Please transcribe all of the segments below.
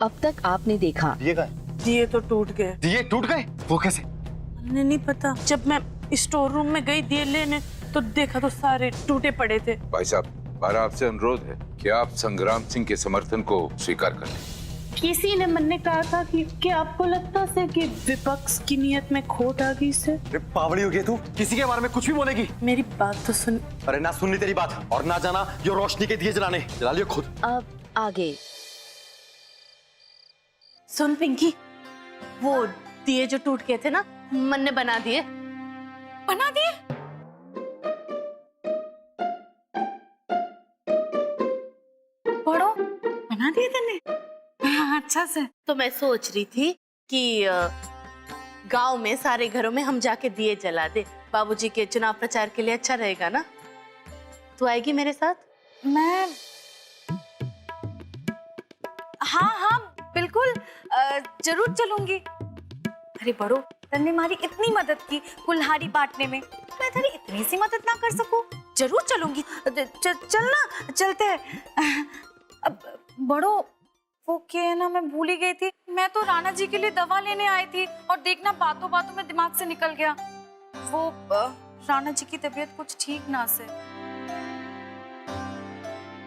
अब तक आपने देखा। दिए गए? दिए तो टूट गए। दिए टूट गए? वो कैसे? मुझे नहीं पता। जब मैं स्टोर रूम में गई दिए लेने तो देखा तो सारे टूटे पड़े थे। भाई साहब, हमारा आपसे अनुरोध है कि आप संग्राम सिंह के समर्थन को स्वीकार कर लें। किसी ने मन ने कहा था कि आपको लगता है कि विपक्ष की नीयत में खोट आ गई से। पावड़ी हो गई तू, किसी के बारे में कुछ भी बोलेगी? मेरी बात तो सुन। अरे ना सुननी तेरी बात और ना जाना ये रोशनी के दिए जलाने। जला लियो खुद। अब आगे। सुन पिंकी, वो दिए जो टूट गए थे ना, मन ने बना दिए। बना दिए? पढ़ो, बना दिए तूने? अच्छा से। तो मैं सोच रही थी कि गांव में सारे घरों में हम जाके दिए जला दे। बाबूजी के चुनाव प्रचार के लिए अच्छा रहेगा ना? तू आएगी मेरे साथ? मैं हाँ हाँ बिल्कुल, जरूर चलूंगी। अरे बड़ो, तन्ने हमारी इतनी मदद की कुल्हाड़ी बांटने में, मैं तेरी इतनी सी मदद ना कर सकूं? जरूर चलूंगी। चलना, चलते हैं। अब बड़ो, वो क्या है ना, मैं भूल ही गई थी। मैं तो राणा जी के लिए दवा लेने आई थी और देखना बातों बातों में दिमाग से निकल गया। वो राणा जी की तबीयत कुछ ठीक ना से।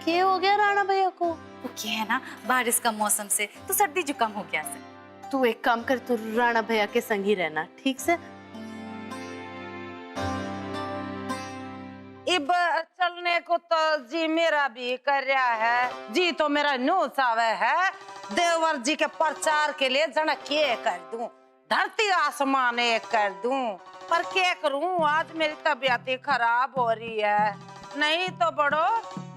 क्या हो गया राणा भैया को? वो क्या है ना, बारिश का मौसम से तो सर्दी जुकाम हो गया से। तू एक काम कर, तू राणा भैया के संग ही रहना, ठीक से? इब चलने को तो जी मेरा भी कर रहा है। जी तो मेरा न्यू सावे है, देवर जी के प्रचार के लिए जनक ये कर दूं, धरती आसमान एक कर दूं, पर क्या करूं, आज मेरी तबीयत ही खराब हो रही है। नहीं तो बड़ो,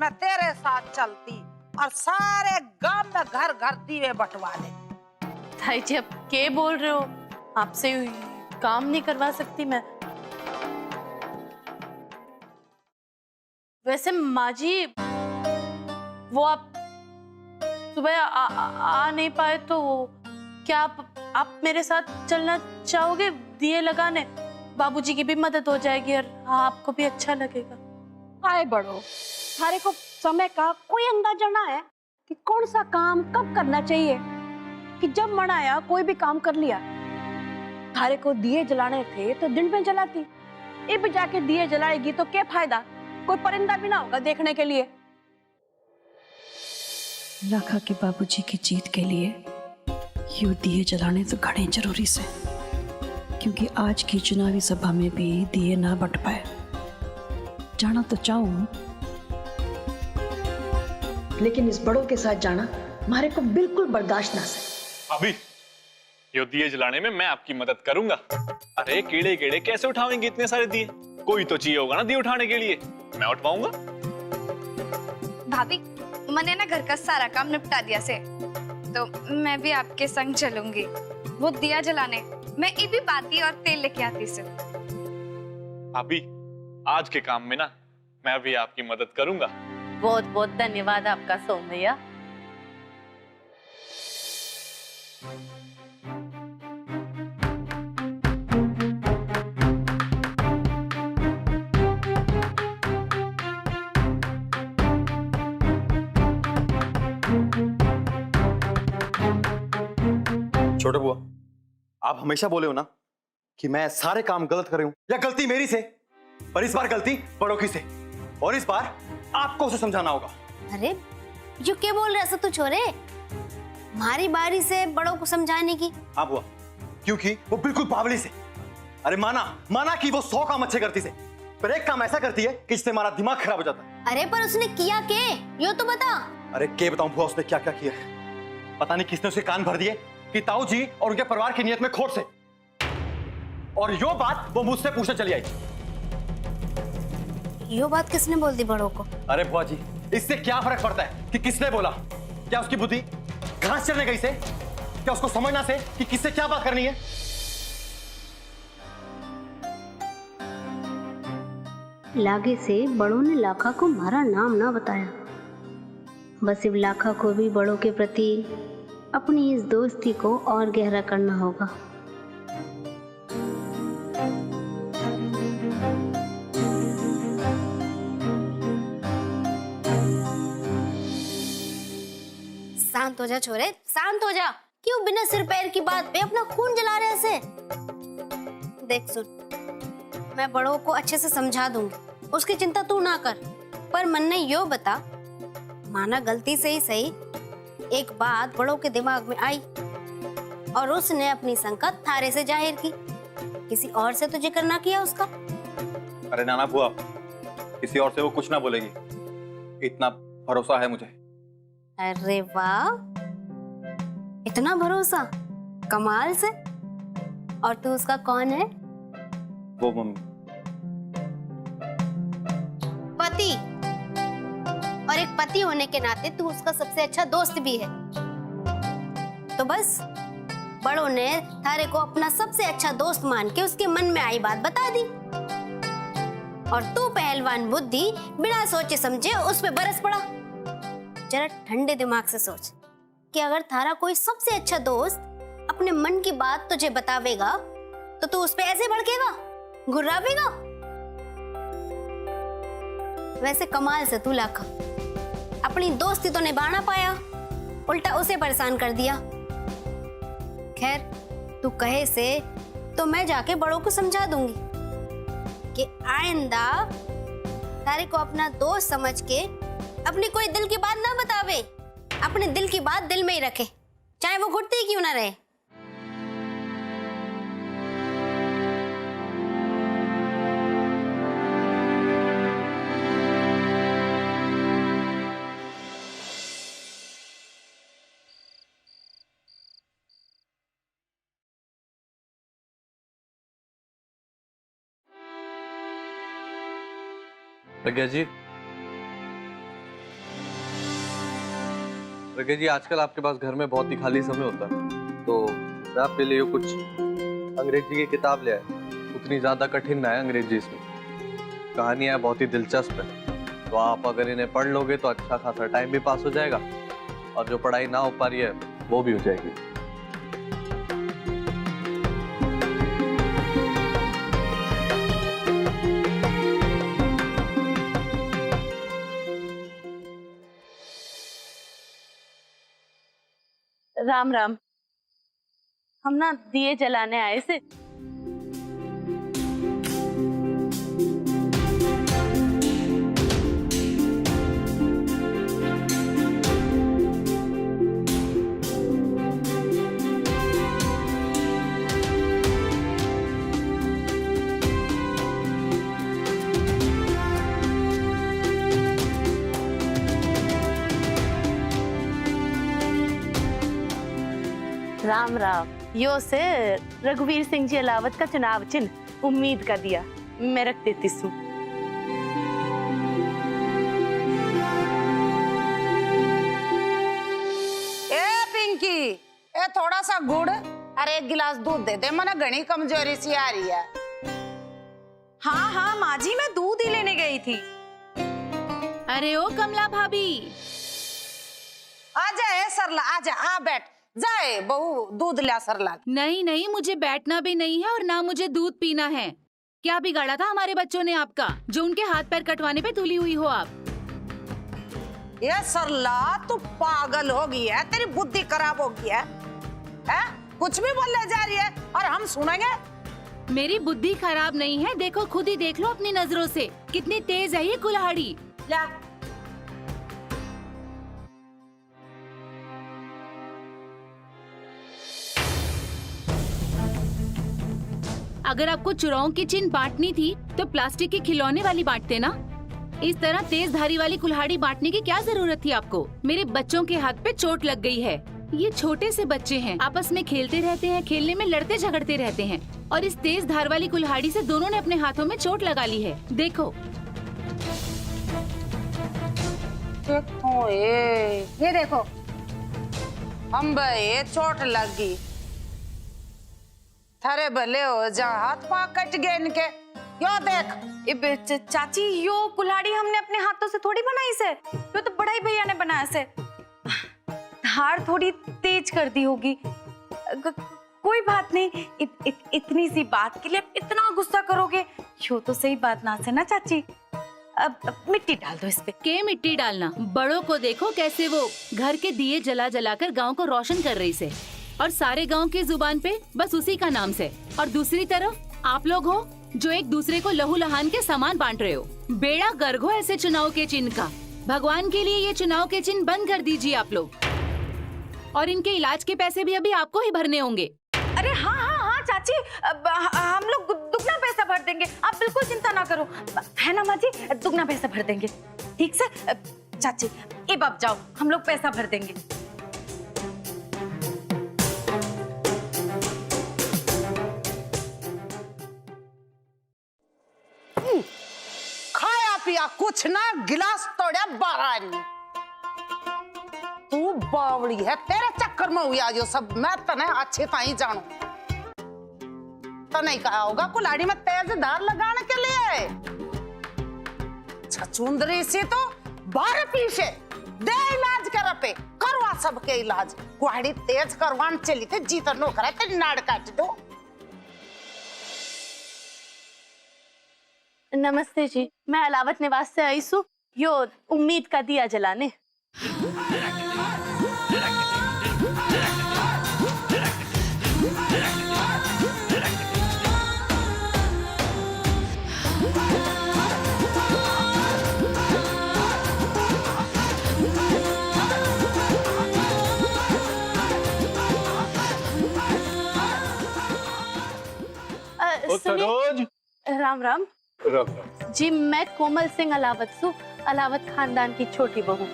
मैं तेरे साथ चलती और सारे गांव में घर घर दीवे बंटवा ले। ताई जी, अब क्या बोल रहे हो? आपसे काम नहीं करवा सकती मैं। वैसे माँ जी, वो आप सुबह आ नहीं पाए तो क्या आप मेरे साथ चलना चाहोगे दिए लगाने? बाबूजी की भी मदद हो जाएगी और आपको भी अच्छा लगेगा। हाय बड़ो, थारे को समय का कोई अंदाजा ना है कि कौन सा काम कब करना चाहिए, कि जब मन आया कोई भी काम कर लिया। थारे को दिए जलाने थे तो दिन में जलाती, अब जाके दिए जलाएगी तो क्या फायदा? कोई परिंदा भी ना होगा देखने के लिए। लाखा के बाबूजी की जीत के लिए यूं दिए जलाने तो घड़े जरूरी से, क्योंकि आज की चुनावी सभा में भी दिए ना बट पाए। जाना तो चाहूं, लेकिन इस बड़ों के साथ जाना हमारे को बिल्कुल बर्दाश्त ना से। अभी ये दिए जलाने में मैं आपकी मदद करूंगा। अरे कीड़े कीड़े कैसे उठाएंगे इतने सारे दिए? कोई तो चाहिए होगा ना दिए उठाने के लिए, मैं उठवाऊंगा। भाभी, मैंने ना घर का सारा काम निपटा दिया से, तो मैं भी आपके संग चलूंगी वो दिया जलाने। मैं ये भी बाती और तेल लेके आती से। अभी आज के काम में ना मैं भी आपकी मदद करूंगा। बहुत बहुत धन्यवाद आपका सोम भैया। छोटे बुआ, आप हमेशा बोले हो ना कि मैं सारे काम गलत कर रही हूं, या गलती मेरी से, पर इस बार गलती बड़ों की से, और इस बार आपको उसे समझाना होगा। अरे जो क्या बोल रहा है तू छोरे? हमारी बारी से बड़ों को समझाने की? हाँ बुआ, क्योंकि वो बिल्कुल बावली से। अरे माना कि वो 100 काम अच्छे करती से, पर एक काम ऐसा करती है कि जिससे हमारा दिमाग खराब हो जाता है। अरे पर उसने किया क्या, यो तो बता। अरे क्या बताऊं बुआ, उसने क्या क्या किया? पता नहीं किसने उसे कान भर दिए कि ताऊ जी और उनके परिवार की नियत में खोट से, और यो बात वो मुझसे पूछने चली आई। यो बात किसने बोल दी बड़ों को? अरे बुआ जी, इससे क्या फर्क पड़ता है कि किसने बोला? क्या उसकी बुद्धि घास चढ़ने गई से? क्या उसको समझना से कि किससे क्या बात करनी है? लागे से बड़ों ने लाखा को हमारा नाम ना बताया। बस अब लाखा को भी बड़ों के प्रति अपनी इस दोस्ती को और गहरा करना होगा। शांत हो जा छोरे, शांत हो जा। क्यों बिना सिर पैर की बात पे अपना खून जला रहे ऐसे? देख सुन, मैं बड़ों को अच्छे से समझा दूंगी, उसकी चिंता तू ना कर। पर मन ने यो बता, माना गलती से ही सही, एक बात बड़ों के दिमाग में आई और उसने अपनी संकट थारे से जाहिर की, किसी और से तो जिक्र ना किया उसका। अरे नाना बुआ, किसी और से वो कुछ ना बोलेगी, इतना भरोसा है मुझे। अरे वाह, इतना भरोसा, कमाल से। और तू उसका कौन है? वो पति। और एक पति होने के नाते तू उसका सबसे अच्छा दोस्त भी है। तो बस बड़ों ने थारे को अपना सबसे अच्छा दोस्त मान के उसके मन में आई बात बता दी, और तू पहलवान बुद्धि बिना सोचे समझे उस पे बरस पड़ा। जरा ठंडे दिमाग से सोच कि अगर थारा कोई सबसे अच्छा दोस्त अपने मन की बात तुझे बतावेगा तो तू उस पे ऐसे भड़केगा, घुर्रावेगा? वैसे कमाल से तू लाखा, अपनी दोस्ती तो निभा ना पाया, उल्टा उसे परेशान कर दिया। खैर, तू कहे से तो मैं जाके बड़ों को समझा दूंगी कि आइंदा तारे को अपना दोस्त समझ के अपनी कोई दिल की बात ना बतावे, अपने दिल की बात दिल में ही रखे, चाहे वो घुटती ही क्यों ना रहे। प्रज्ञा जी, प्रज्ञा जी, आजकल आपके पास घर में बहुत ही खाली समय होता है, तो मैं आपके लिए कुछ अंग्रेजी की किताब ले आया। उतनी ज्यादा कठिन ना है अंग्रेजी, इसमें कहानियां बहुत ही दिलचस्प है, तो आप अगर इन्हें पढ़ लोगे तो अच्छा खासा टाइम भी पास हो जाएगा, और जो पढ़ाई ना हो पा रही है वो भी हो जाएगी। राम राम, हम ना दिए जलाने आए से। राम राम। यो से रघुवीर सिंह जी अलावत का चुनाव चिन्ह उम्मीद का दिया मैं रख देती हूँ। ए पिंकी, ए थोड़ा सा गुड़ और एक गिलास दूध दे दे, मना घनी कमजोरी सी आ रही है। हाँ हाँ माँ जी, मैं दूध ही लेने गई थी। अरे ओ कमला भाभी, आजा ए सरला, आजा, आ बैठ, जाए बहू दूध ला सरला। नहीं नहीं, मुझे बैठना भी नहीं है और ना मुझे दूध पीना है। क्या बिगाड़ा था हमारे बच्चों ने आपका, जो उनके हाथ पैर कटवाने पे तुली हुई हो आप? ये सरला, तू पागल हो गई है, तेरी बुद्धि खराब हो गई है? कुछ भी बोलने जा रही है और हम सुनेंगे? मेरी बुद्धि खराब नहीं है, देखो खुद ही देख लो अपनी नजरों से, कितनी तेज है ये कुल्हाड़ी। ला। अगर आपको चुराओं की चिन्ह बांटनी थी तो प्लास्टिक के खिलौने वाली बांटते ना। इस तरह तेज धारी वाली कुल्हाड़ी बांटने की क्या जरूरत थी आपको? मेरे बच्चों के हाथ पे चोट लग गई है। ये छोटे से बच्चे हैं, आपस में खेलते रहते हैं, खेलने में लड़ते झगड़ते रहते हैं, और इस तेज धार वाली कुल्हाड़ी से दोनों ने अपने हाथों में चोट लगा ली है। देखो देखो ये देखो, हम ये चोट लगी, थारे भले हो जा, हाथ पाँव कट गए इनके। यो देख चाची, यो कुल्हाड़ी हमने अपने हाथों से थोड़ी बनाई से, यो तो बड़ा ही भैया ने बनाया से। धार थोड़ी तेज कर दी होगी, कोई बात नहीं। इतनी सी बात के लिए इतना गुस्सा करोगे? यो तो सही बात ना से ना चाची। अब मिट्टी डाल दो इस पे। के मिट्टी डालना? बड़ों को देखो कैसे वो घर के दिए जला जलाकर गांव को रोशन कर रही से, और सारे गांव की जुबान पे बस उसी का नाम से। और दूसरी तरफ आप लोग हो जो एक दूसरे को लहू लहान के सामान बांट रहे हो। बेड़ा गर्क हो ऐसे चुनाव के चिन्ह का। भगवान के लिए ये चुनाव के चिन्ह बंद कर दीजिए आप लोग, और इनके इलाज के पैसे भी अभी आपको ही भरने होंगे। अरे हाँ हाँ हाँ चाची, अब हम लोग दुगना पैसा भर देंगे, आप बिल्कुल चिंता ना करो, है ना माँ जी? दुगना पैसा भर देंगे, ठीक से? चाची अब आप जाओ, हम लोग पैसा भर देंगे। खाया पिया कुछ ना, गिलास तोड़ा 12 ने। तू बावड़ी है, तेरे चक्कर में हुआ जो सब। मैं तने अच्छे ताई जानू। तो नहीं कहा होगा कुल्हाड़ी में तेज धार लगाने के लिए। छछुंदरी से तो 12 पीछे दे इलाज कर पे करवा सबके इलाज। कुहाड़ी तेज करवान चली थे, जीत नो करे ते नाड़ काट दो। नमस्ते जी, मैं अलावत निवास से आई हूँ, यो उम्मीद का दिया जलाने। सरोज, राम राम जी, मैं कोमल सिंह अलावत सु, अलावत खानदान की छोटी बहू।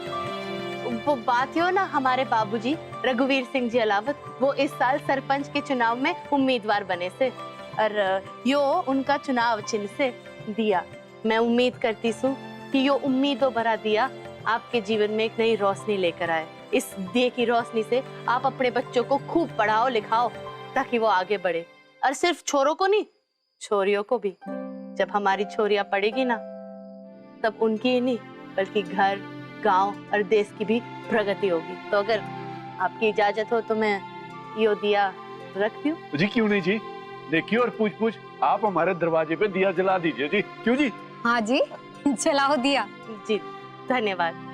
वो बात यो ना, हमारे बाबूजी रघुवीर सिंह जी अलावत, वो इस साल सरपंच के चुनाव में उम्मीदवार बने से, और यो उनका चुनाव चिन्ह से दिया। मैं उम्मीद करती सु कि यो उम्मीदों भरा दिया आपके जीवन में एक नई रोशनी लेकर आए। इस दिए की रोशनी से आप अपने बच्चों को खूब पढ़ाओ लिखाओ ताकि वो आगे बढ़े, और सिर्फ छोरों को नहीं, छोरियों को भी। जब हमारी छोरियां पढ़ेगी ना, तब उनकी ही नहीं बल्कि घर, गांव और देश की भी प्रगति होगी। तो अगर आपकी इजाजत हो तो मैं यो दिया रख दूं? जी क्यों नहीं जी, देखिए और पूछ पूछ आप हमारे दरवाजे पे दिया जला दीजिए जी। क्यों जी? हाँ जी, जलाओ दिया। जी धन्यवाद।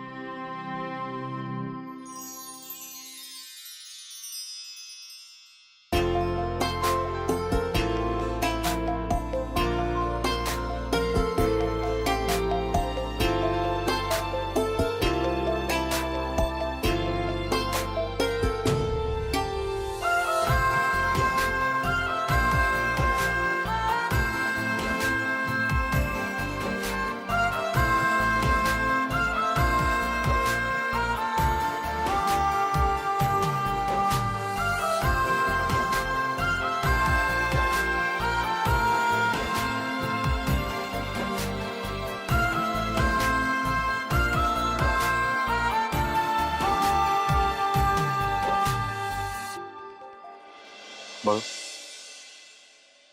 बड़ो,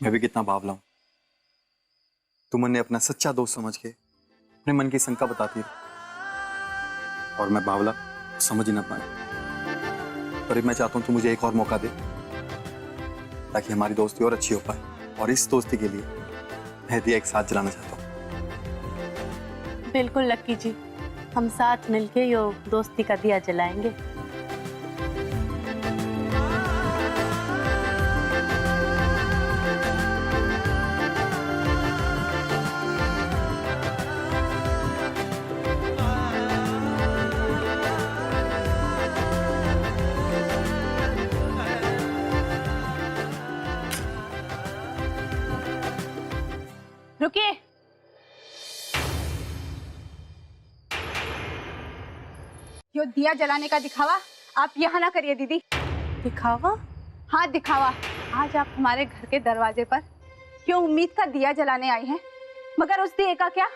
मैं भी कितना बावला हूं। तुमने अपना सच्चा दोस्त समझ के अपने मन की शंका बताती रही, और मैं बावला समझ ही ना पाया। पर मैं चाहता हूं तू मुझे एक और मौका दे ताकि हमारी दोस्ती और अच्छी हो पाए, और इस दोस्ती के लिए मैं दिया एक साथ जलाना चाहता हूँ। बिल्कुल लक्की जी, हम साथ मिलके यो दोस्ती का दिया जलाएंगे। रुकिए, यो दिया जलाने का दिखावा आप यहाँ ना करिए दीदी। दिखावा? हाँ दिखावा। आज आप हमारे घर के दरवाजे पर क्यों उम्मीद का दिया जलाने आई हैं, मगर उस दिए का क्या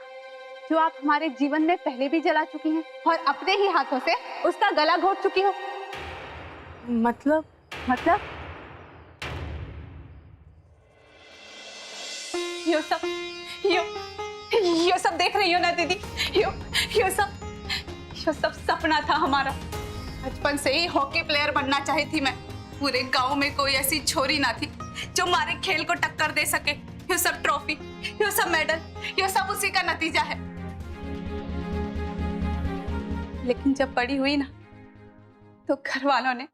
जो आप हमारे जीवन में पहले भी जला चुकी हैं और अपने ही हाथों से उसका गला घोट चुकी हो। मतलब यो सब देख रही हो ना दीदी, यो सब सपना था हमारा। बचपन से ही हॉकी प्लेयर बनना चाही थी मैं। पूरे गांव में कोई ऐसी छोरी ना थी जो हमारे खेल को टक्कर दे सके। यो सब ट्रॉफी, यो सब मेडल, यो सब उसी का नतीजा है। लेकिन जब बड़ी हुई ना तो घर वालों ने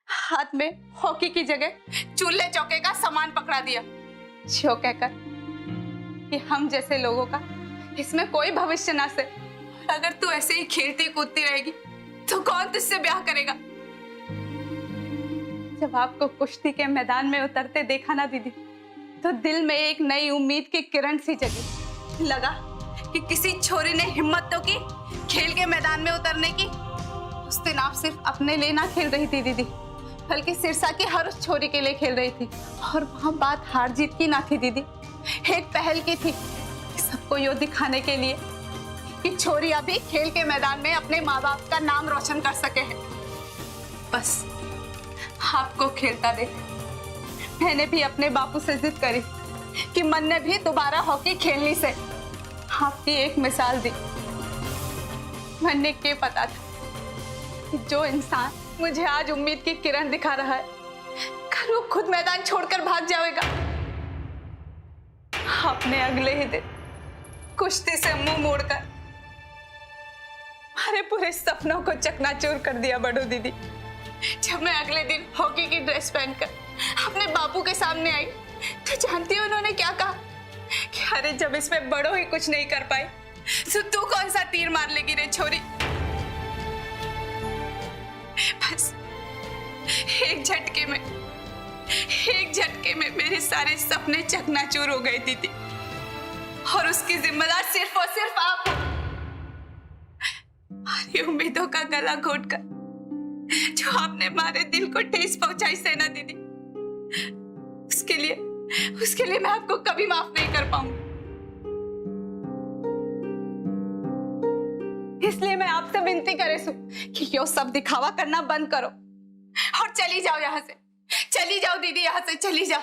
हाथ में हॉकी की जगह चूल्हे चौके का सामान पकड़ा दिया, जो कहकर कि हम जैसे लोगों का इसमें कोई भविष्य ना से, और अगर तू ऐसे ही खेलती कूदती रहेगी तो कौन तुझसे ब्याह करेगा। जब आपको कुश्ती के मैदान में उतरते देखा ना दीदी, तो दिल में एक नई उम्मीद की किरण सी जगी। लगा कि किसी छोरी ने हिम्मत तो की खेल के मैदान में उतरने की। उस दिन आप सिर्फ अपने लिए ना खेल रही थी दीदी, बल्कि सिरसा की हर उस छोरी के लिए खेल रही थी। और वहां बात हार जीत की ना थी दीदी, एक पहल की थी, सबको यो दिखाने के लिए कि छोरी अभी खेल के मैदान में अपने माँ बाप का नाम रोशन कर सके है। बस आपको खेलता देख मैंने भी अपने बापू से जिद करी कि मन ने भी दोबारा हॉकी खेलनी से आपकी एक मिसाल दी। मन ने क्या पता था कि जो इंसान मुझे आज उम्मीद की किरण दिखा रहा है, कल वो खुद मैदान छोड़कर भाग जाएगा। आपने अगले ही दिन कुश्ती से मुंह मोड़कर हमारे पूरे सपनों को चकनाचूर कर दिया बड़ो दीदी। जब मैं अगले दिन हॉकी की ड्रेस पहनकर अपने बापू के सामने आई तो जानती हो उन्होंने क्या कहा कि अरे जब इसमें बड़ो ही कुछ नहीं कर पाए तो तू कौन सा तीर मार लेगी रे छोरी। बस एक झटके में मेरे सारे सपने चकनाचूर हो गए दीदी, और उसकी जिम्मेदार सिर्फ और सिर्फ आप हो। हमारी उम्मीदों का गला घोटकर जो आपने हमारे दिल को ठेस पहुंचाई सेना दीदी, उसके लिए मैं आपको कभी माफ नहीं कर पाऊंगी। इसलिए मैं आपसे विनती करे सु कि यो सब दिखावा करना बंद करो और चली जाओ यहाँ से। चली जाओ दीदी, यहाँ से चली जाओ।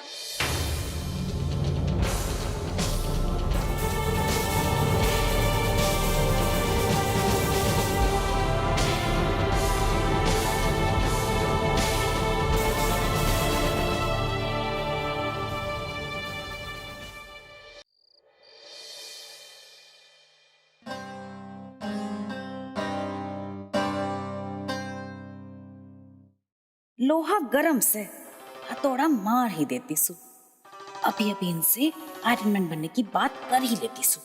लोहा गरम से हथौड़ा मार ही देती सु। अभी अभी इनसे आयरन मैन बनने की बात कर ही लेती सु।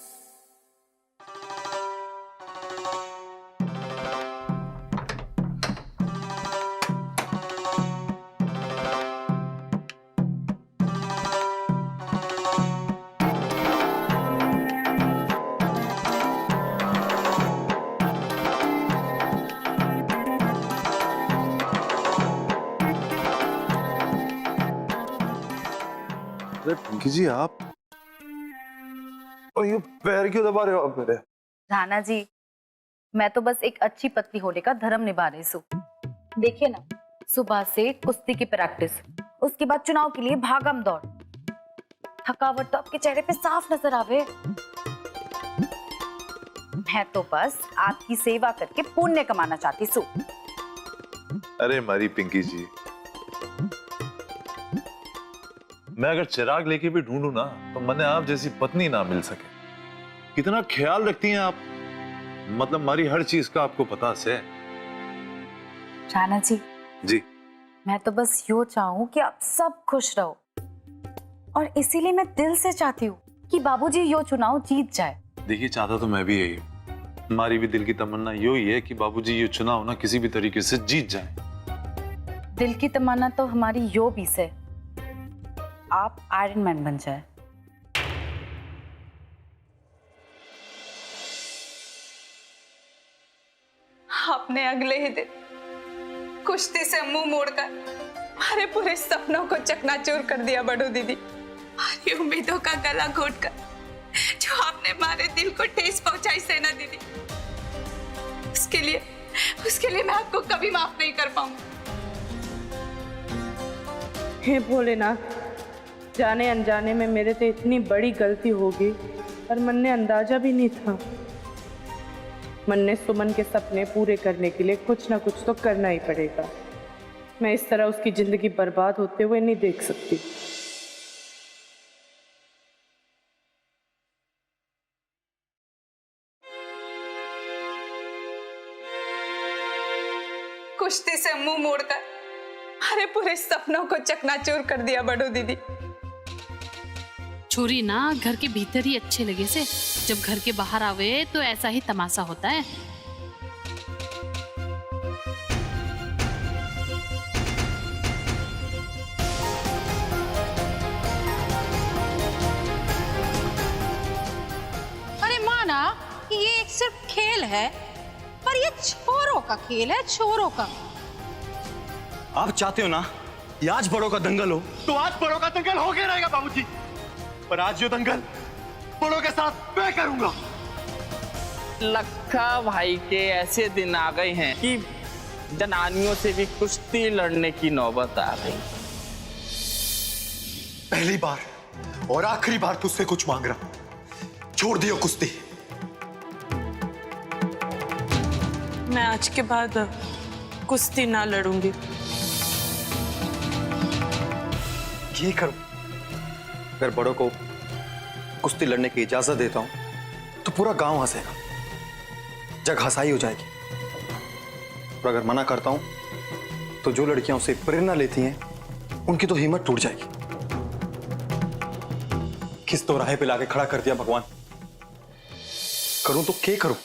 पिंकी जी आप और ये पैर क्यों दबा रहे हो आप मेरे? राणा जी, मैं तो बस एक अच्छी पत्नी होने का धर्म निभा रही हूँ। देखिए ना, सुबह से कुश्ती की प्रैक्टिस, उसके बाद चुनाव के लिए भागम दौड़, थकावट तो आपके चेहरे पे साफ नजर आवे। मैं तो बस आपकी सेवा करके पुण्य कमाना चाहती हूँ। अरे मारी पिंकी जी, मैं अगर चिराग लेके भी ढूंढूं ना तो मने आप जैसी पत्नी ना मिल सके। कितना ख्याल रखती हैं आप, मतलब हमारी हर चीज का आपको पता से। राणा जी, मैं तो बस यो चाहूं कि आप सब खुश रहो, और इसीलिए मैं दिल से चाहती हूँ कि बाबूजी यो चुनाव जीत जाए। देखिए, चाहता तो मैं भी यही हूँ, हमारी भी दिल की तमन्ना यो ही है कि बाबूजी ये चुनाव ना किसी भी तरीके से जीत जाए। दिल की तमन्ना तो हमारी यो भी से, आप आयरन मैन बन जाए। आपने अगले ही दिन कुश्ती से मुंह मोड़कर हमारे पूरे सपनों को चकनाचूर कर दिया बड़ो दीदी। हमारी उम्मीदों का गला घोटकर जो आपने हमारे दिल को ठेस पहुंचाई सेना दीदी, उसके लिए मैं आपको कभी माफ नहीं कर पाऊंगी। हे भोलेनाथ, जाने अनजाने में मेरे से इतनी बड़ी गलती होगी और मन ने अंदाजा भी नहीं था। मन ने सुमन के सपने पूरे करने के लिए कुछ ना कुछ तो करना ही पड़ेगा। मैं इस तरह उसकी जिंदगी बर्बाद होते हुए नहीं देख सकती। कुश्ती से मुंह मोड़कर हमारे पूरे सपनों को चकनाचूर कर दिया बड़ो दीदी। छोरी ना घर के भीतर ही अच्छे लगे से, जब घर के बाहर आवे तो ऐसा ही तमाशा होता है। अरे माना कि ये एक सिर्फ खेल है, पर ये छोरों का खेल है, छोरों का। आप चाहते हो ना कि आज बड़ों का दंगल हो, तो आज बड़ों का दंगल हो गया रहेगा बाबूजी। पर आज जो दंगल बड़ों के साथ मैं करूंगा। लखा भाई के ऐसे दिन आ गए हैं कि जनानियों से भी कुश्ती लड़ने की नौबत आ गई। पहली बार और आखिरी बार तुझसे कुछ मांग रहा, छोड़ दियो कुश्ती। मैं आज के बाद कुश्ती ना लड़ूंगी। ये करूं, अगर बड़ों को कुश्ती लड़ने की इजाजत देता हूं तो पूरा गांव हंसेगा, जग हंसाई हो जाएगी। और अगर मना करता हूं तो जो लड़कियां उससे प्रेरणा लेती हैं उनकी तो हिम्मत टूट जाएगी। किस तो राह पे लाके खड़ा कर दिया भगवान। करूं तो क्या करूं?